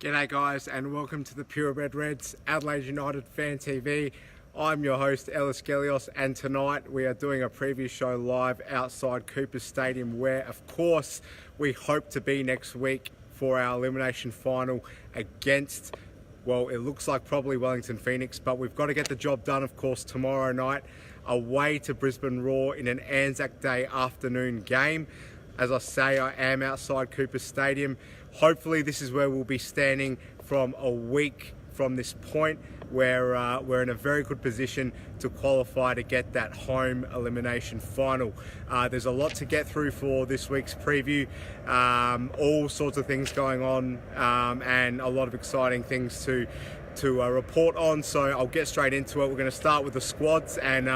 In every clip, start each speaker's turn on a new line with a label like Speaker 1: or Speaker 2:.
Speaker 1: G'day guys, and welcome to the Purebred Reds Adelaide United Fan TV. I'm your host Ellis Gelios, and tonight we are doing a preview show live outside Cooper Stadium, where of course we hope to be next week for our elimination final against, well, it looks like probably Wellington Phoenix, but we've got to get the job done of course tomorrow night away to Brisbane Roar in an Anzac Day afternoon game. As I say, I am outside Cooper Stadium. Hopefully this is where we'll be standing from a week from this point, where we're in a very good position to qualify to get that home elimination final. There's a lot to get through for this week's preview, all sorts of things going on, and a lot of exciting things to report on, so I'll get straight into it. We're going to start with the squads, and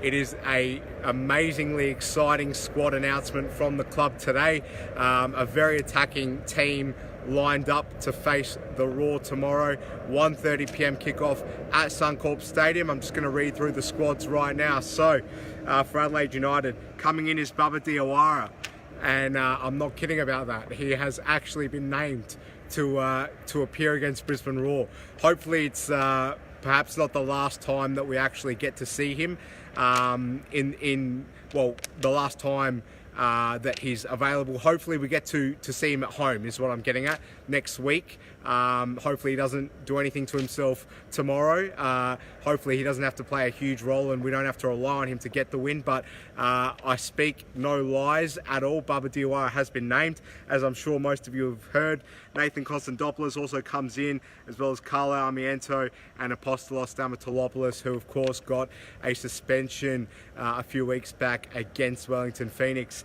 Speaker 1: it is a amazingly exciting squad announcement from the club today. A very attacking team lined up to face the Roar tomorrow. 1:30 p.m. kickoff at Suncorp Stadium. I'm just going to read through the squads right now. So for Adelaide United, coming in is Diawara, and I'm not kidding about that. He has actually been named to appear against Brisbane Roar. Hopefully it's perhaps not the last time that we actually get to see him the last time that he's available. Hopefully we get to see him at home is what I'm getting at next week. Hopefully he doesn't do anything to himself tomorrow. Hopefully he doesn't have to play a huge role and we don't have to rely on him to get the win, but I speak no lies at all. Diawara has been named, as I'm sure most of you have heard. Nathan Constantopoulos also comes in, as well as Carlo Armiento and Apostolos Stamatolopoulos, who of course got a suspension a few weeks back against Wellington Phoenix.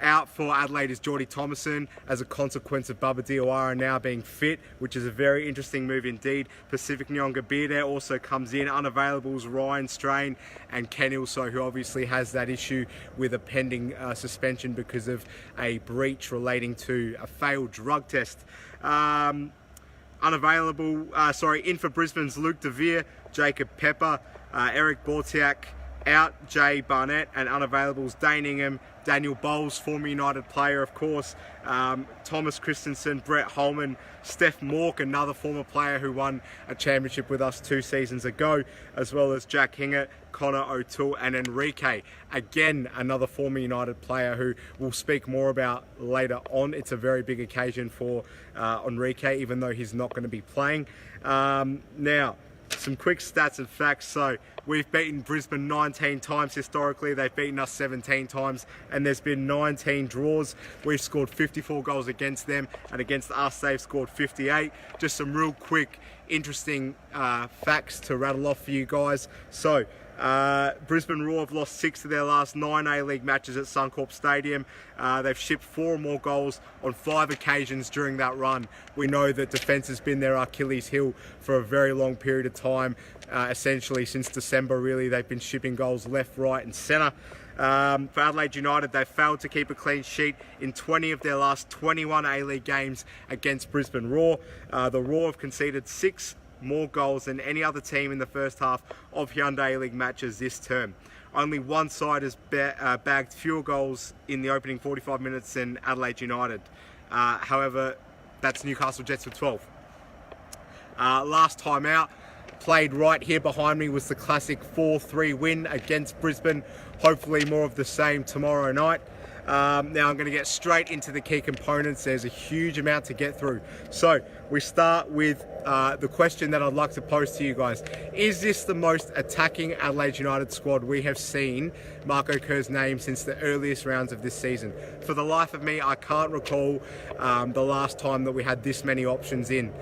Speaker 1: Out for Adelaide is Jordy Thomason as a consequence of Diawara now being fit, which is a very interesting move indeed. Pacific Nyongabire also comes in. Unavailable is Ryan Strain and Ken Ilso, who obviously has that issue with a pending suspension because of a breach relating to a failed drug test. In for Brisbane's Luke De Vere, Jacob Pepper, Eric Bortiak out, Jay Barnett, and unavailables Dane Ingham, Daniel Bowles, former United player of course, Thomas Christensen, Brett Holman, Steph Mork, another former player who won a championship with us 2 seasons ago, as well as Jack Hingett, Connor O'Toole and Enrique, again another former United player who we'll speak more about later on. It's a very big occasion for Enrique, even though he's not going to be playing. Now, some quick stats and facts. So we've beaten Brisbane 19 times historically. They've beaten us 17 times, and there's been 19 draws. We've scored 54 goals against them, and against us they've scored 58. Just some real quick interesting facts to rattle off for you guys. So Brisbane Roar have lost 6 of their last 9 A-League matches at Suncorp Stadium. They've shipped 4 or more goals on 5 occasions during that run. We know that defence has been their Achilles heel for a very long period of time, essentially since December really. They've been shipping goals left, right and centre. For Adelaide United, they've failed to keep a clean sheet in 20 of their last 21 A-League games against Brisbane Roar. The Roar have conceded 6 more goals than any other team in the first half of Hyundai League matches this term. Only one side has bagged fewer goals in the opening 45 minutes than Adelaide United. However, that's Newcastle Jets with 12. Last time out, played right here behind me, was the classic 4-3 win against Brisbane. Hopefully more of the same tomorrow night. Now I'm going to get straight into the key components. There's a huge amount to get through. So we start with the question that I'd like to pose to you guys. Is this the most attacking Adelaide United squad we have seen Marco Kerr's name since the earliest rounds of this season? For the life of me, I can't recall the last time that we had this many options in.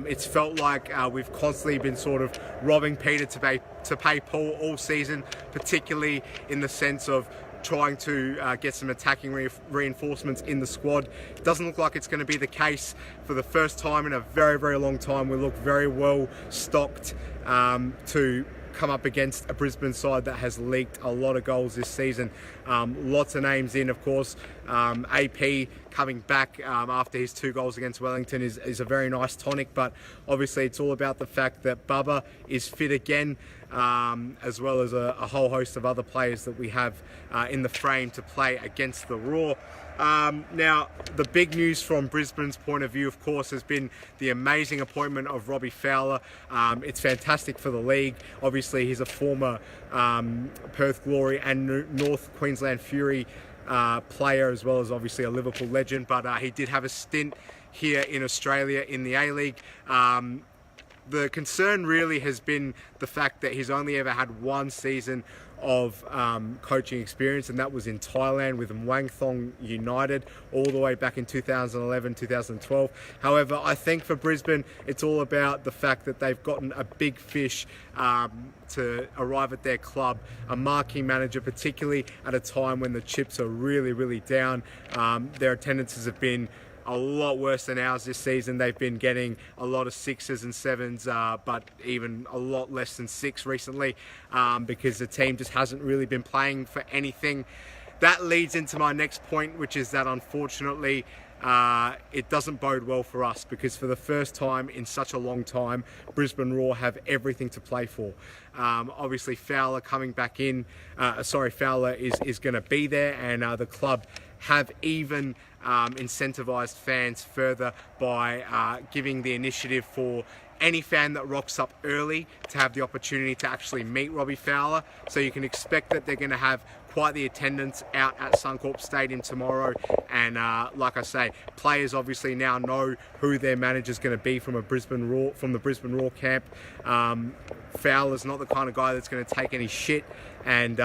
Speaker 1: It's felt like we've constantly been sort of robbing Peter to pay Paul all season, particularly in the sense of trying to get some attacking reinforcements in the squad. It doesn't look like it's going to be the case for the first time in a very, very long time. We look very well stocked to come up against a Brisbane side that has leaked a lot of goals this season. Lots of names in, of course. AP coming back after his 2 goals against Wellington is a very nice tonic, but obviously it's all about the fact that Bubba is fit again, as well as a whole host of other players that we have in the frame to play against the Roar. Now, the big news from Brisbane's point of view, of course, has been the amazing appointment of Robbie Fowler. It's fantastic for the league. Obviously, he's a former Perth Glory and North Queensland Fury player, as well as obviously a Liverpool legend, but he did have a stint here in Australia in the A-League. The concern really has been the fact that he's only ever had one season of coaching experience, and that was in Thailand with Muangthong United all the way back in 2011, 2012. However, I think for Brisbane, it's all about the fact that they've gotten a big fish to arrive at their club, a marquee manager, particularly at a time when the chips are really, really down. Their attendances have been a lot worse than ours this season. They've been getting a lot of 6s and 7s, but even a lot less than 6 recently, because the team just hasn't really been playing for anything. That leads into my next point, which is that unfortunately it doesn't bode well for us, because for the first time in such a long time, Brisbane Roar have everything to play for. Obviously Fowler coming back in, Fowler is going to be there, and the club have even incentivised fans further by giving the initiative for any fan that rocks up early to have the opportunity to actually meet Robbie Fowler. So you can expect that they're going to have quite the attendance out at Suncorp Stadium tomorrow. And like I say, players obviously now know who their manager's going to be from the Brisbane Roar camp. Fowler's not the kind of guy that's going to take any shit, and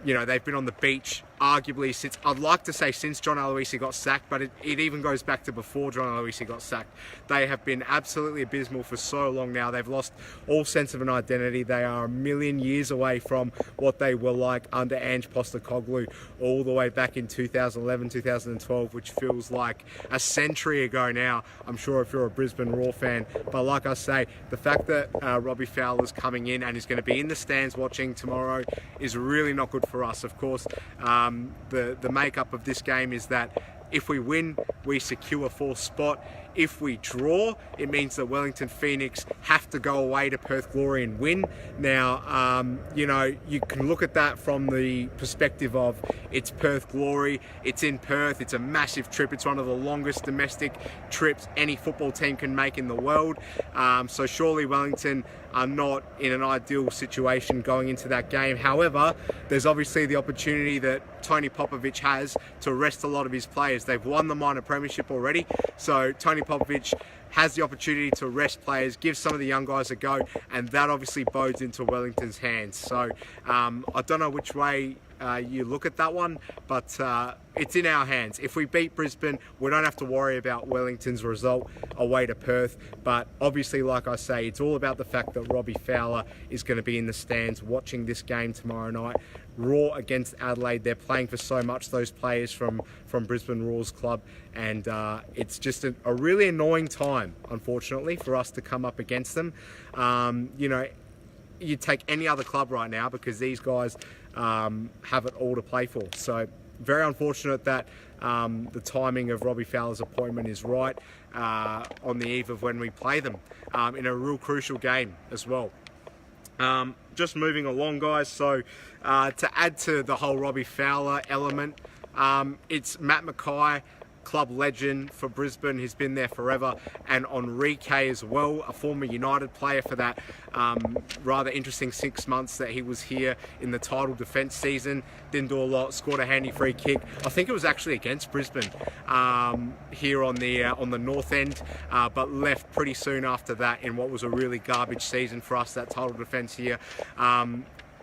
Speaker 1: you know, they've been on the beach arguably since, I'd like to say since John Aloisi got sacked, but it even goes back to before John Aloisi got sacked. They have been absolutely abysmal for so long now. They've lost all sense of an identity. They are a million years away from what they were like under Ange Postecoglou all the way back in 2011, 2012, which feels like a century ago now, I'm sure, if you're a Brisbane Roar fan. But like I say, the fact that Robbie Fowler's coming in and is going to be in the stands watching tomorrow is really not good for us. Of course, the makeup of this game is that if we win, we secure 4th spot. If we draw, it means that Wellington Phoenix have to go away to Perth Glory and win. Now, you know, you can look at that from the perspective of it's Perth Glory, it's in Perth, it's a massive trip, it's one of the longest domestic trips any football team can make in the world. So surely Wellington are not in an ideal situation going into that game. However, there's obviously the opportunity that Tony Popovic has to rest a lot of his players. They've won the minor premiership already, so Tony Popovic has the opportunity to rest players, give some of the young guys a go, and that obviously bodes into Wellington's hands. So I don't know which way you look at that one, but it's in our hands. If we beat Brisbane, we don't have to worry about Wellington's result away to Perth. But obviously, like I say, it's all about the fact that Robbie Fowler is going to be in the stands watching this game tomorrow night. Roar against Adelaide. They're playing for so much, those players from Brisbane Roar's club, and it's just a really annoying time, unfortunately, for us to come up against them. You know, you take any other club right now, because these guys have it all to play for. So very unfortunate that the timing of Robbie Fowler's appointment is right on the eve of when we play them in a real crucial game as well. Just moving along, guys, so to add to the whole Robbie Fowler element, it's Matt Mackay, club legend for Brisbane. He's been there forever, and Enrique as well, a former United player for that rather interesting 6 months that he was here in the title defence season. Didn't do a lot, scored a handy free kick. I think it was actually against Brisbane here on the north end, but left pretty soon after that in what was a really garbage season for us, that title defence here.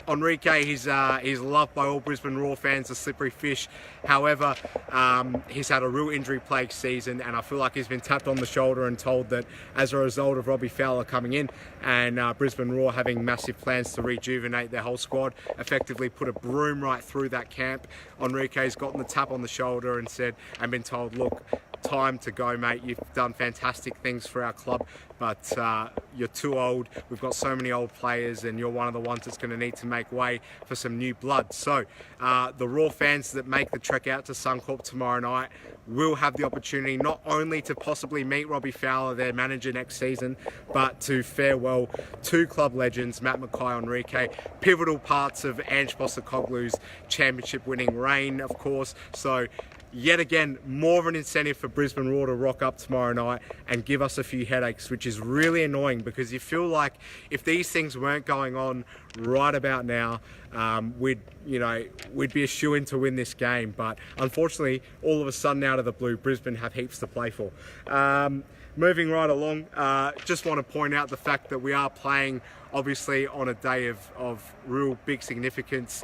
Speaker 1: Enrique, he's loved by all Brisbane Roar fans, a slippery fish. However, he's had a real injury-plagued season, and I feel like he's been tapped on the shoulder and told that as a result of Robbie Fowler coming in and Brisbane Roar having massive plans to rejuvenate their whole squad, effectively put a broom right through that camp, Enrique's gotten the tap on the shoulder and been told, look, time to go, mate. You've done fantastic things for our club, but you're too old. We've got so many old players, and you're one of the ones that's going to need to make way for some new blood. So the Raw fans that make the trek out to Suncorp tomorrow night will have the opportunity not only to possibly meet Robbie Fowler, their manager, next season, but to farewell two club legends, Matt Mackay-Enrique, pivotal parts of Ange Postecoglou's championship-winning reign, of course. So yet again, more of an incentive for Brisbane Roar to rock up tomorrow night and give us a few headaches, which is really annoying, because you feel like if these things weren't going on right about now, we'd be a shoo-in to win this game. But unfortunately, all of a sudden, out of the blue, Brisbane have heaps to play for. Moving right along, just want to point out the fact that we are playing, obviously, on a day of real big significance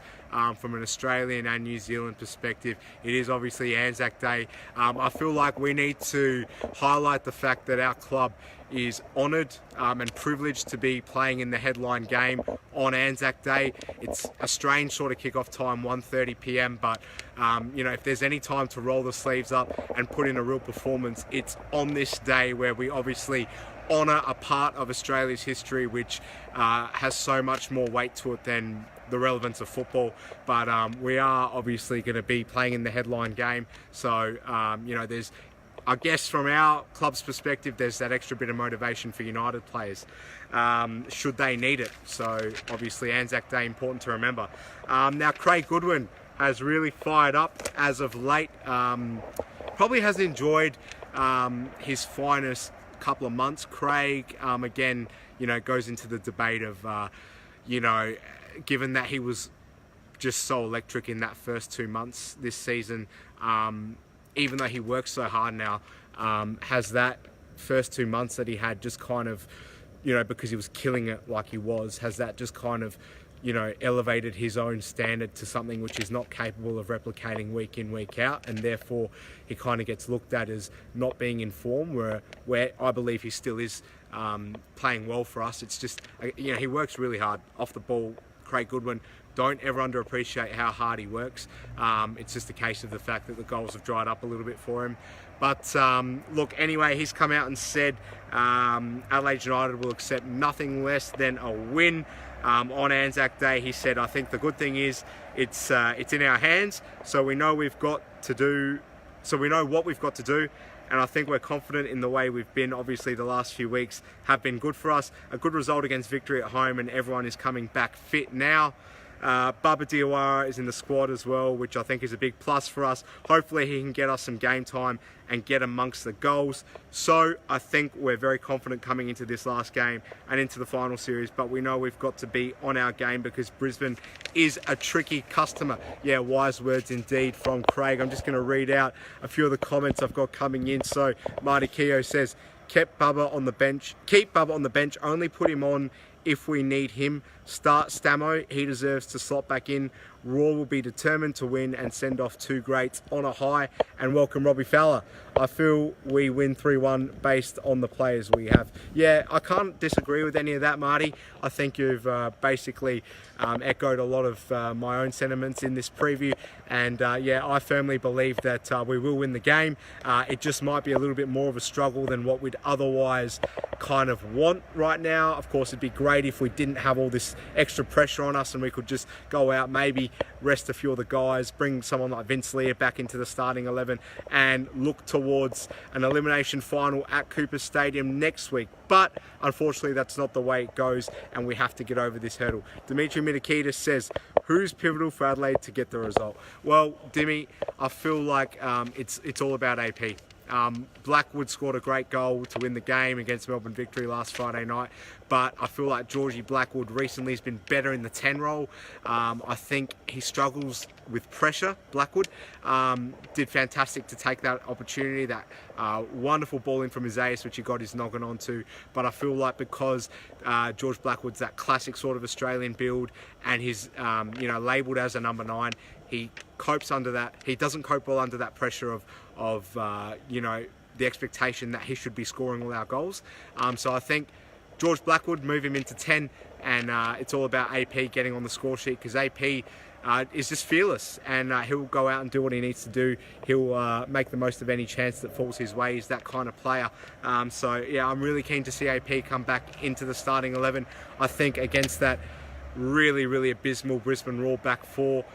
Speaker 1: from an Australian and New Zealand perspective. It is obviously Anzac Day. I feel like we need to highlight the fact that our club is honoured and privileged to be playing in the headline game on Anzac Day. It's a strange sort of kick-off time, 1:30 p.m, but if there's any time to roll the sleeves up and put in a real performance, it's on this day where we obviously honour a part of Australia's history which has so much more weight to it than the relevance of football. But we are obviously going to be playing in the headline game, so there's, I guess, from our club's perspective, there's that extra bit of motivation for United players should they need it. So obviously Anzac Day, important to remember. Now Craig Goodwin has really fired up as of late. Probably has enjoyed his finest couple of months. Craig again goes into the debate of given that he was just so electric in that first 2 months this season, even though he works so hard now, has that first 2 months that he had just kind of, because he was killing it like he was, has that just kind of, elevated his own standard to something which is not capable of replicating week in, week out, and therefore he kind of gets looked at as not being in form, where I believe he still is playing well for us. It's just, he works really hard off the ball. Craig Goodwin, don't ever underappreciate how hard he works. It's just a case of the fact that the goals have dried up a little bit for him. But look, anyway, he's come out and said Adelaide United will accept nothing less than a win on Anzac Day. He said, I think the good thing is it's in our hands, so we know what we've got to do, and I think we're confident in the way we've been. Obviously, the last few weeks have been good for us. A good result against Victory at home, and everyone is coming back fit now. Bubba Diawara is in the squad as well, which I think is a big plus for us. Hopefully he can get us some game time and get amongst the goals. So I think we're very confident coming into this last game and into the final series, but we know we've got to be on our game because Brisbane is a tricky customer. Yeah, wise words indeed from Craig. I'm just going to read out a few of the comments I've got coming in. So Marty Keogh says, keep Bubba on the bench, only put him on if we need him. Start Stamo, he deserves to slot back in. Raw will be determined to win and send off two greats on a high, and welcome Robbie Fowler. I feel we win 3-1 based on the players we have. Yeah, I can't disagree with any of that, Marty. I think you've basically echoed a lot of my own sentiments in this preview, and yeah, I firmly believe that we will win the game. It just might be a little bit more of a struggle than what we'd otherwise kind of want right now. Of course, it'd be great if we didn't have all this extra pressure on us and we could just go out, maybe rest a few of the guys, bring someone like Vince Leah back into the starting 11 and look towards an elimination final at Cooper Stadium next week. But unfortunately, that's not the way it goes, and we have to get over this hurdle. Dimitri Mitakidis says, who's pivotal for Adelaide to get the result? Well, Dimmy, I feel like it's all about AP. Blackwood scored a great goal to win the game against Melbourne Victory last Friday night, but I feel like Georgie Blackwood recently has been better in the 10 role. I think he struggles with pressure. Blackwood did fantastic to take that opportunity, that wonderful ball in from Isaias, which he got his noggin onto. But I feel like because George Blackwood's that classic sort of Australian build, and he's labelled as a number 9, he copes under that. He doesn't cope well under that pressure of the expectation that he should be scoring all our goals. So I think George Blackwood, move him into 10, and it's all about AP getting on the score sheet, because AP is just fearless, and he'll go out and do what he needs to do. He'll make the most of any chance that falls his way. He's that kind of player. So yeah, I'm really keen to see AP come back into the starting 11. I think against that really abysmal Brisbane Roar back four,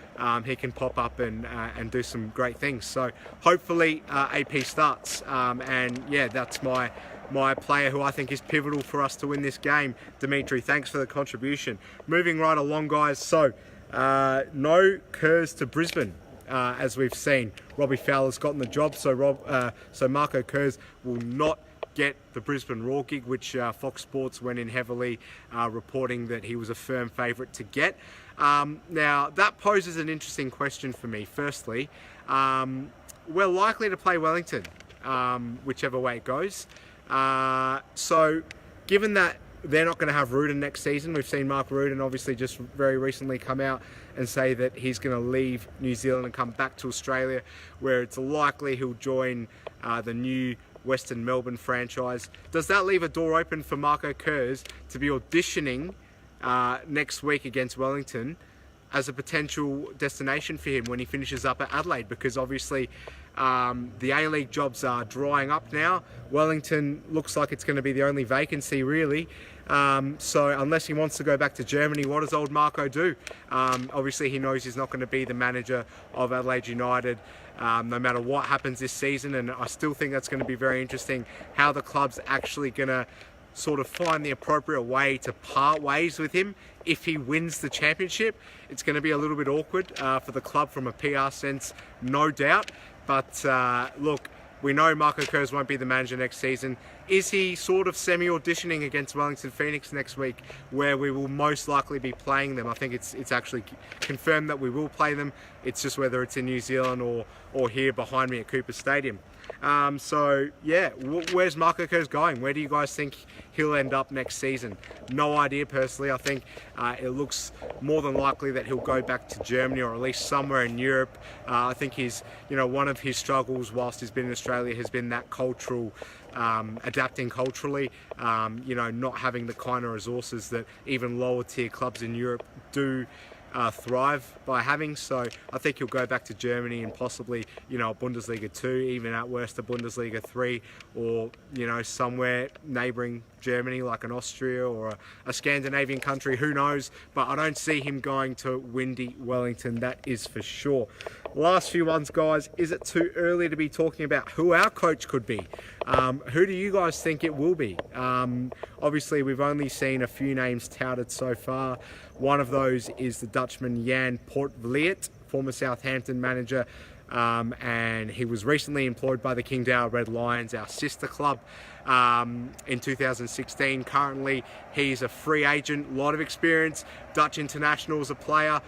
Speaker 1: he can pop up and do some great things. So hopefully AP starts, and yeah, that's my player who I think is pivotal for us to win this game. Dimitri, thanks for the contribution. Moving right along, guys. So no Kerrs to Brisbane. As we've seen, Robbie Fowler's gotten the job, so Marco Kerrs will not get the Brisbane Roar gig, which Fox Sports went in heavily reporting that he was a firm favourite to get. Now, that poses an interesting question for me. Firstly, we're likely to play Wellington, whichever way it goes. So, given that they're not going to have Rudin next season, we've seen Mark Rudin obviously just very recently come out and say that he's going to leave New Zealand and come back to Australia, where it's likely he'll join the new Western Melbourne franchise. Does that leave a door open for Marco Kerrs to be auditioning next week against Wellington as a potential destination for him when he finishes up at Adelaide? Because obviously the A-League jobs are drying up now. Wellington looks like it's going to be the only vacancy really. So unless he wants to go back to Germany, what does old Marco do? Obviously he knows he's not going to be the manager of Adelaide United no matter what happens this season, and I still think that's going to be very interesting how the club's actually going to sort of find the appropriate way to part ways with him. If he wins the championship, it's going to be a little bit awkward for the club from a PR sense, no doubt. But look, we know Marco Kerrs won't be the manager next season. Is he sort of semi-auditioning against Wellington Phoenix next week, where we will most likely be playing them? I think it's actually confirmed that we will play them. It's just whether it's in New Zealand or here behind me at Cooper Stadium. So yeah, where's Marco Kerrs going? Where do you guys think he'll end up next season? No idea personally. I think it looks more than likely that he'll go back to Germany or at least somewhere in Europe. I think one of his struggles whilst he's been in Australia has been that cultural, adapting culturally, not having the kind of resources that even lower tier clubs in Europe do thrive by having. So I think he'll go back to Germany and possibly, Bundesliga 2, even at worst a Bundesliga 3, or, somewhere neighbouring Germany like an Austria or a Scandinavian country, who knows. But I don't see him going to windy Wellington, that is for sure. Last few ones, guys. Is it too early to be talking about who our coach could be? Who do you guys think it will be? Obviously, we've only seen a few names touted so far. One of those is the Dutchman Jan Poortvliet, former Southampton manager, and he was recently employed by the Kingdale Red Lions, our sister club, in 2016. Currently, he's a free agent, a lot of experience, Dutch international as a player.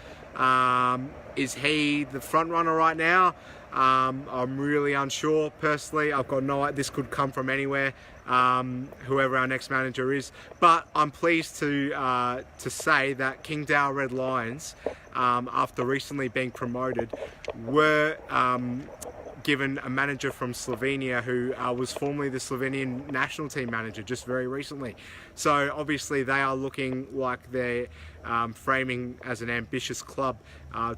Speaker 1: Is he the front runner right now? I'm really unsure personally. I've got no idea. This could come from anywhere, whoever our next manager is. But I'm pleased to say that Kingdale Red Lions, after recently being promoted, were given a manager from Slovenia who was formerly the Slovenian national team manager just very recently. So obviously they are looking like they're framing as an ambitious club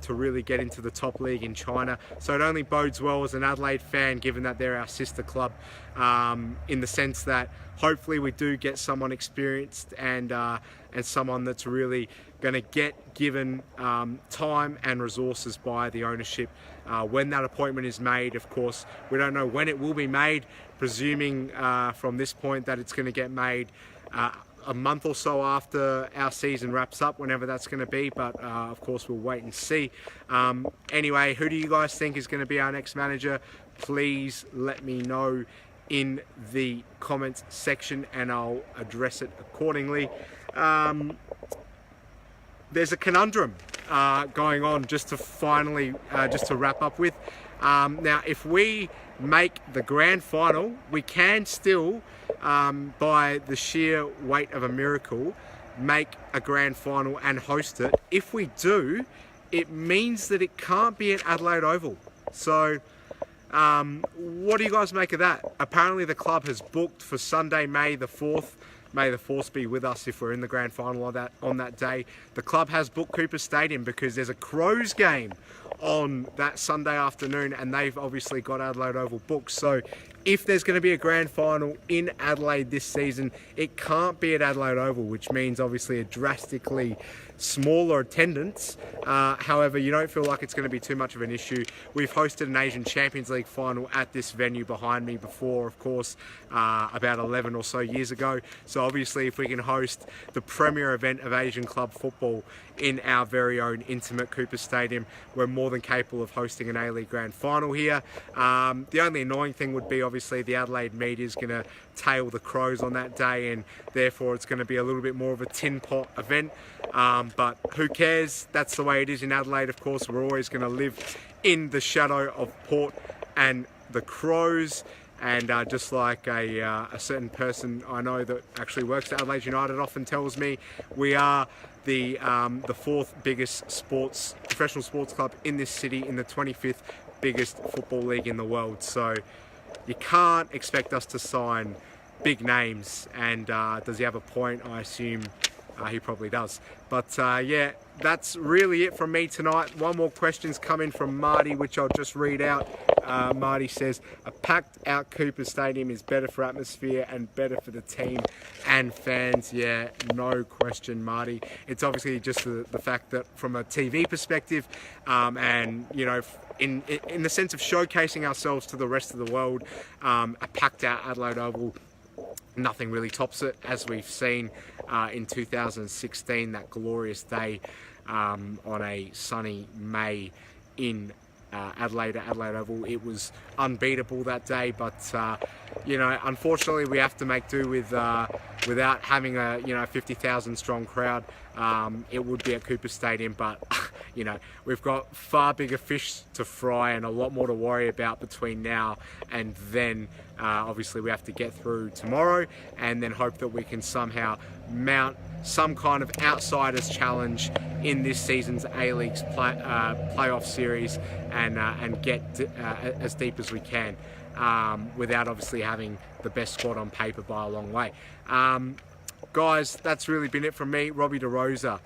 Speaker 1: to really get into the top league in China. So it only bodes well as an Adelaide fan, given that they're our sister club, in the sense that hopefully we do get someone experienced and someone that's really going to get given time and resources by the ownership when that appointment is made. Of course, we don't know when it will be made, presuming from this point that it's going to get made a month or so after our season wraps up, whenever that's going to be. But of course, we'll wait and see. Anyway, who do you guys think is going to be our next manager? Please let me know in the comments section and I'll address it accordingly. There's a conundrum going on just to wrap up with. Now, if we make the grand final, we can still, by the sheer weight of a miracle, make a grand final and host it. If we do, it means that it can't be at Adelaide Oval. So what do you guys make of that? Apparently the club has booked for Sunday, May the 4th. May the Force be with us if we're in the grand final on that day. The club has booked Cooper Stadium because there's a Crows game on that Sunday afternoon, and they've obviously got Adelaide Oval booked. So if there's going to be a grand final in Adelaide this season, it can't be at Adelaide Oval, which means obviously a drastically smaller attendance. However, you don't feel like it's going to be too much of an issue. We've hosted an Asian Champions League final at this venue behind me before, of course, about 11 or so years ago. So obviously, if we can host the premier event of Asian club football in our very own intimate Cooper Stadium, we're more than capable of hosting an A-League grand final here. The only annoying thing would be obviously the Adelaide media is going to tail the Crows on that day, and therefore it's going to be a little bit more of a tin pot event. But who cares? That's the way it is in Adelaide. Of course, we're always going to live in the shadow of Port and the Crows. And just like a certain person I know that actually works at Adelaide United often tells me, we are the fourth biggest professional sports club in this city, in the 25th biggest football league in the world. So you can't expect us to sign big names. And does he have a point? I assume he probably does. But yeah, that's really it from me tonight. One more question's coming from Marty, which I'll just read out. Marty says, a packed out Cooper Stadium is better for atmosphere and better for the team and fans. Yeah, no question, Marty. It's obviously just the fact that from a TV perspective, and you know, in the sense of showcasing ourselves to the rest of the world, a packed out Adelaide Oval, nothing really tops it, as we've seen in 2016, that glorious day on a sunny May in Adelaide Oval. It was unbeatable that day, but you know, unfortunately we have to make do with without having a 50,000 strong crowd. It would be at Cooper Stadium, but you know, we've got far bigger fish to fry and a lot more to worry about between now and then. Obviously we have to get through tomorrow and then hope that we can somehow mount some kind of outsiders challenge in this season's A-League's playoff series and get as deep as we can, without obviously having the best squad on paper by a long way. Guys, that's really been it from me. Robbie DeRosa,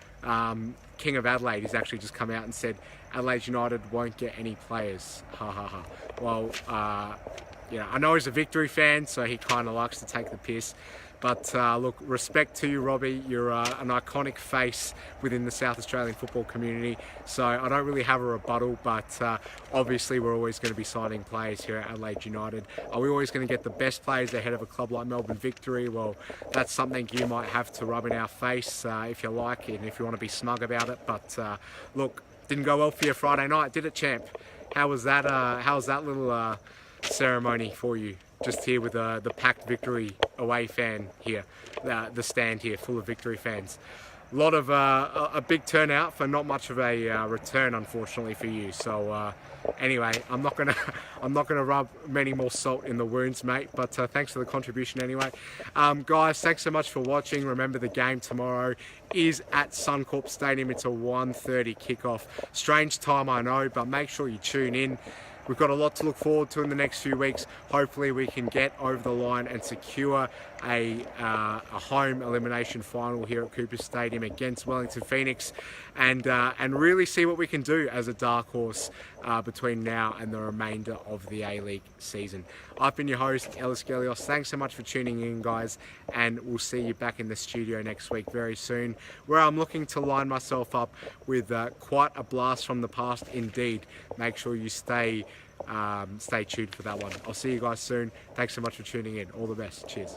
Speaker 1: King of Adelaide, has actually just come out and said Adelaide United won't get any players. Ha ha ha. Well, you know, I know he's a Victory fan, so he kind of likes to take the piss. But look, respect to you, Robbie. You're an iconic face within the South Australian football community. So I don't really have a rebuttal, but obviously we're always going to be signing players here at Adelaide United. Are we always going to get the best players ahead of a club like Melbourne Victory? Well, that's something you might have to rub in our face if you like it and if you want to be smug about it. But look, didn't go well for you Friday night, did it, champ? How was that? How was that little ceremony for you? Just here with the packed Victory away fan here, the stand here full of Victory fans. A lot of a big turnout for not much of a return, unfortunately for you. So anyway, I'm not gonna rub many more salt in the wounds, mate. But thanks for the contribution anyway, guys. Thanks so much for watching. Remember, the game tomorrow is at Suncorp Stadium. It's a 1:30 kickoff. Strange time, I know, but make sure you tune in. We've got a lot to look forward to in the next few weeks. Hopefully we can get over the line and secure a home elimination final here at Cooper Stadium against Wellington Phoenix, and really see what we can do as a dark horse between now and the remainder of the A-League season. I've been your host, Ellis Gelios. Thanks so much for tuning in, guys, and we'll see you back in the studio next week very soon, where I'm looking to line myself up with quite a blast from the past indeed. Make sure you stay tuned for that one. I'll see you guys soon. Thanks so much for tuning in. All the best. Cheers.